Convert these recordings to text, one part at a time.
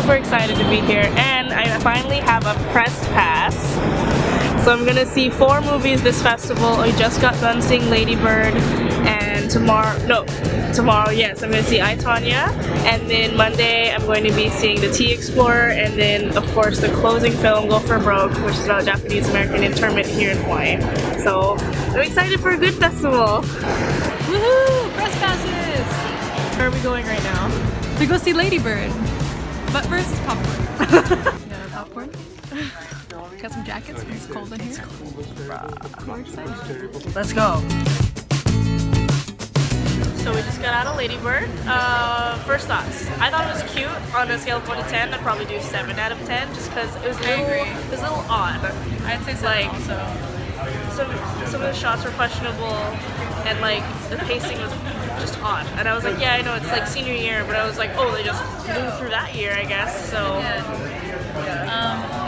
super excited to be here, and I finally have a press pass. So I'm gonna see 4 movies this festival. I just got done seeing Lady Bird, and tomorrow, yes, I'm gonna see Tonya, and then Monday I'm going to be seeing The Tea Explorer, and then of course the closing film, Go For Broke, which is about a Japanese-American internment here in Hawaii. So I'm excited for a good festival. Woohoo! Press passes! Where are we going right now? To go see Lady Bird. But first, popcorn. Yeah, popcorn. Got some jackets when it's cold in here. More excited. Let's go. So we just got out of Lady Bird. First thoughts. I thought it was cute. On a scale of 1 to 10, I'd probably do 7 out of 10 just because it was a little odd. I'd say 7 like, also. Some of the shots were questionable, and like the pacing was just odd. And I was like, yeah, I know it's like senior year, but I was like, oh, they just blew through that year, I guess. So.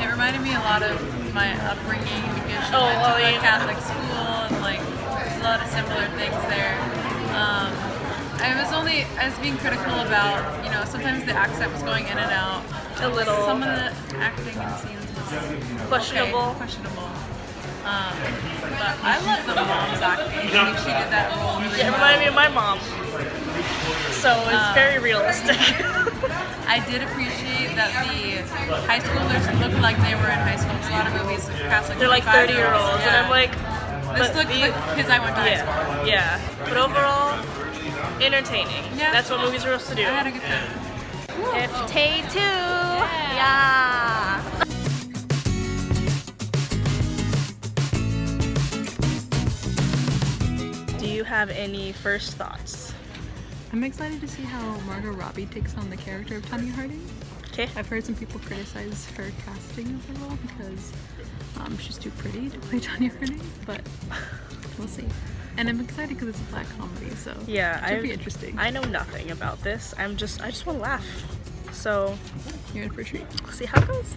It reminded me a lot of my upbringing because she went to a Catholic school, and like there's a lot of similar things there. I was being critical about, you know, sometimes the accent was going in and out. A little. Some of the acting in scenes was questionable. Okay, questionable. But I love the mom's acting. I think she did that role really well. It reminded me of my mom. So it's very realistic. I did appreciate that the high schoolers looked like they were in high school. Because a lot of movies cast like they're like 30-year-olds, yeah. and I'm like, this looked like kids I went to high school. Yeah, but overall, entertaining. Yeah. That's what movies are supposed to do. I had a good time. If Tay too. Yeah. Do you have any first thoughts? I'm excited to see how Margot Robbie takes on the character of Tonya Harding. Okay. I've heard some people criticize her casting of the role because she's too pretty to play Tonya Harding, but we'll see. And I'm excited because it's a black comedy, so yeah, it should be interesting. I know nothing about this. I just want to laugh. So you're in for a treat. See how it goes.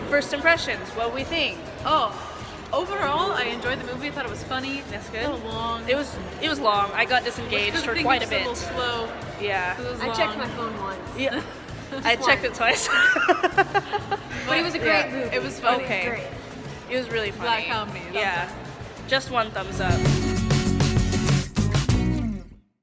First impressions. What we think? Oh. Overall, I enjoyed the movie. I thought it was funny. That's good. A little long. It was long. I got disengaged for quite a bit. A little slow. Yeah. I checked my phone once. Yeah. I checked it twice. But it was a great movie. It was funny. Okay. Great. It was really funny. Black comedy. Yeah. Just 1 thumbs up.